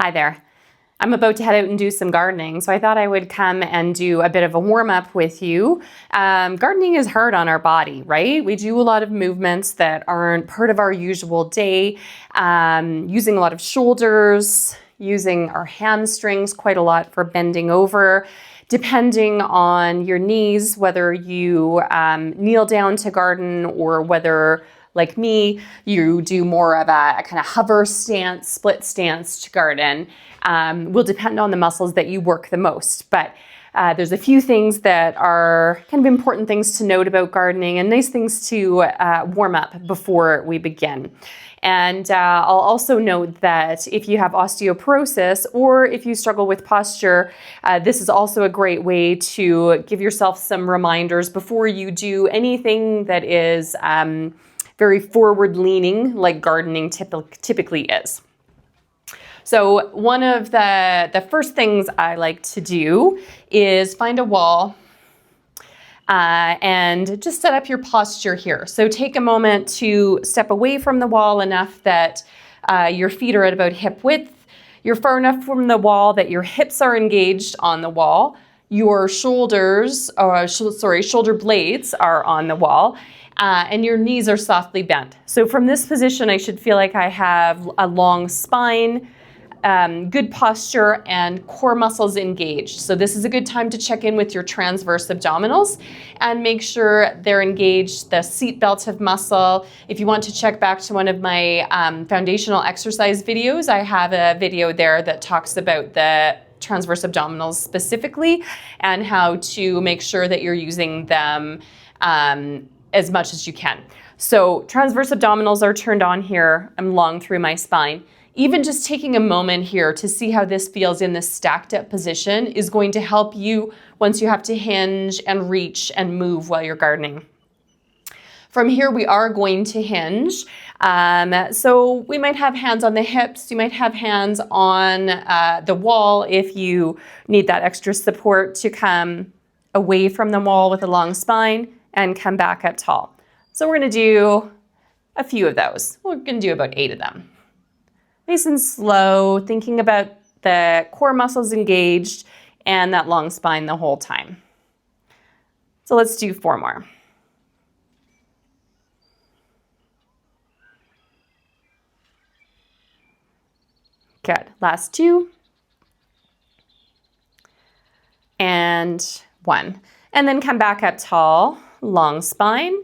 Hi there. I'm about to head out and do some gardening, so I thought I would come and do a bit of a warm-up with you. Gardening is hard on our body, right? We do a lot of movements that aren't part of our usual day, using a lot of shoulders, using our hamstrings quite a lot for bending over, depending on your knees, whether you kneel down to garden or whether, like me, you do more of a kind of hover stance, split stance to garden, will depend on the muscles that you work the most. But there's a few things that are kind of important things to note about gardening and nice things to warm up before we begin. And I'll also note that if you have osteoporosis or if you struggle with posture, this is also a great way to give yourself some reminders before you do anything that is very forward-leaning, like gardening typically is. So one of the first things I like to do is find a wall and just set up your posture here. So take a moment to step away from the wall enough that your feet are at about hip width. You're far enough from the wall that your hips are engaged on the wall. Your shoulder blades are on the wall. And your knees are softly bent. So from this position, I should feel like I have a long spine, good posture, and core muscles engaged. So this is a good time to check in with your transverse abdominals and make sure they're engaged, the seat belt of muscle. If you want to check back to one of my foundational exercise videos, I have a video there that talks about the transverse abdominals specifically and how to make sure that you're using them as much as you can. So transverse abdominals are turned on here. I'm long through my spine. Even just taking a moment here to see how this feels in this stacked up position is going to help you once you have to hinge and reach and move while you're gardening. From here, we are going to hinge. So we might have hands on the hips. You might have hands on the wall if you need that extra support to come away from the wall with a long spine and come back up tall. So we're gonna do a few of those. We're gonna do about 8 of them. Nice and slow, thinking about the core muscles engaged and that long spine the whole time. So let's do 4 more. Good, last 2. And 1. And then come back up tall. Long spine,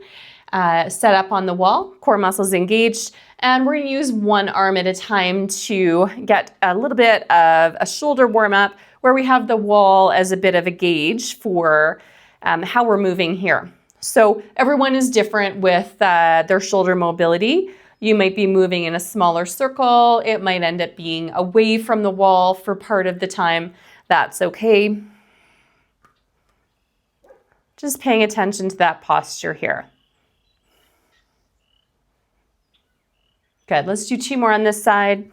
set up on the wall, core muscles engaged, and we're going to use one arm at a time to get a little bit of a shoulder warm up where we have the wall as a bit of a gauge for how we're moving here. So everyone is different with their shoulder mobility. You might be moving in a smaller circle. It might end up being away from the wall for part of the time. That's okay. Just paying attention to that posture here. Good, let's do 2 more on this side.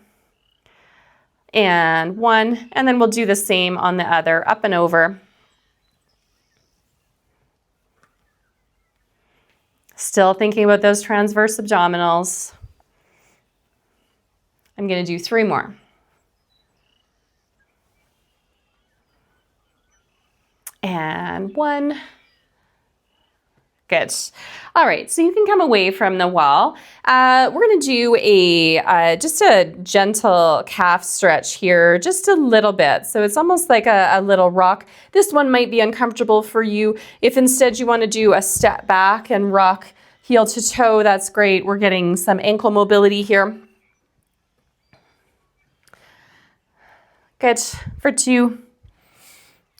And 1, and then we'll do the same on the other, up and over. Still thinking about those transverse abdominals. I'm gonna do 3 more. And 1. Good. All right, so you can come away from the wall. We're going to do just a gentle calf stretch here, just a little bit. So it's almost like a little rock. This one might be uncomfortable for you. If instead you want to do a step back and rock heel to toe, that's great. We're getting some ankle mobility here. Good, for 2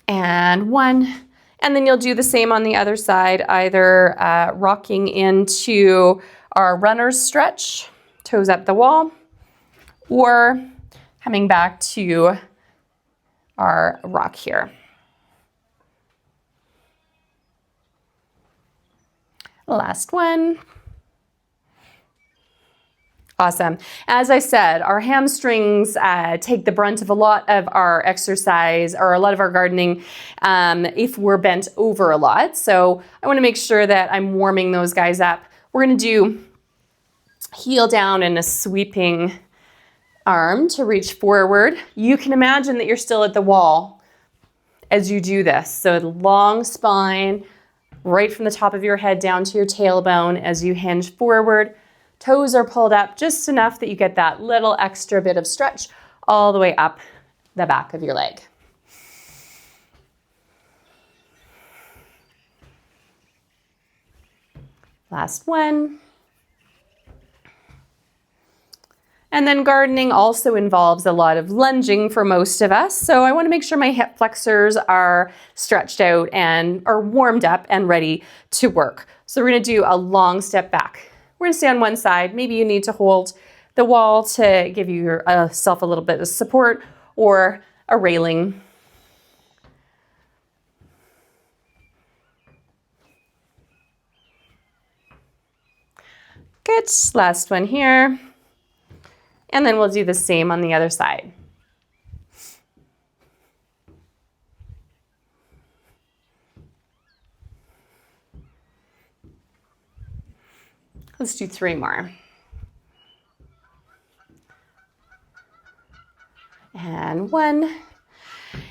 and 1. And then you'll do the same on the other side, either rocking into our runner's stretch, toes up the wall, or coming back to our rock here. Last one. Awesome. As I said, our hamstrings take the brunt of a lot of our exercise or a lot of our gardening if we're bent over a lot. So I want to make sure that I'm warming those guys up. We're going to do heel down in a sweeping arm to reach forward. You can imagine that you're still at the wall as you do this. So the long spine, right from the top of your head down to your tailbone as you hinge forward. Toes are pulled up just enough that you get that little extra bit of stretch all the way up the back of your leg. Last one. And then gardening also involves a lot of lunging for most of us. So I want to make sure my hip flexors are stretched out and are warmed up and ready to work. So we're going to do a long step back. We're going to stay on one side. Maybe you need to hold the wall to give yourself a little bit of support or a railing. Good. Last one here. And then we'll do the same on the other side. Let's do 3 more. And 1.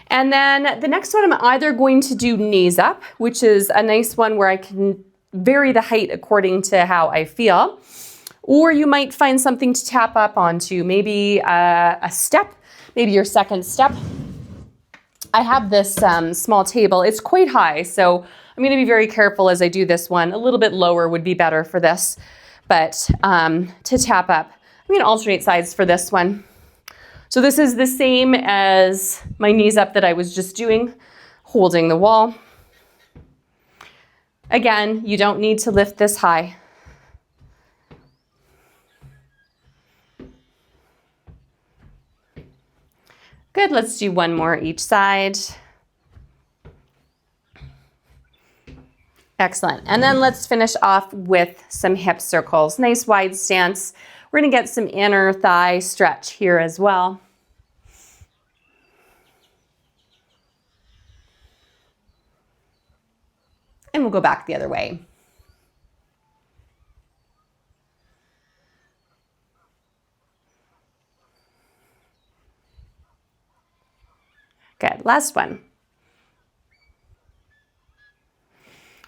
And then the next one, I'm either going to do knees up, which is a nice one where I can vary the height according to how I feel. Or you might find something to tap up onto, maybe a step, maybe your second step. I have this small table. It's quite high, so I'm going to be very careful as I do this one. A little bit lower would be better for this, but to tap up. I'm going to alternate sides for this one. So this is the same as my knees up that I was just doing, holding the wall. Again, you don't need to lift this high. Good, let's do 1 more each side. Excellent, and then let's finish off with some hip circles. Nice wide stance. We're gonna get some inner thigh stretch here as well. And we'll go back the other way. Good, last one.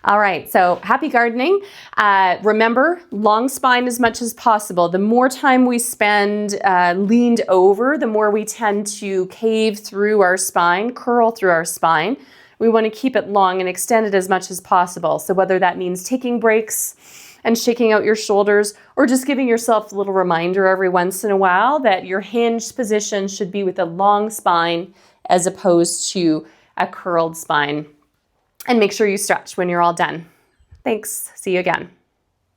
All right, so happy gardening. Remember, long spine as much as possible. The more time we spend leaned over, the more we tend to cave through our spine, curl through our spine. We want to keep it long and extend it as much as possible. So whether that means taking breaks and shaking out your shoulders, or just giving yourself a little reminder every once in a while that your hinged position should be with a long spine as opposed to a curled spine. And make sure you stretch when you're all done. Thanks. See you again.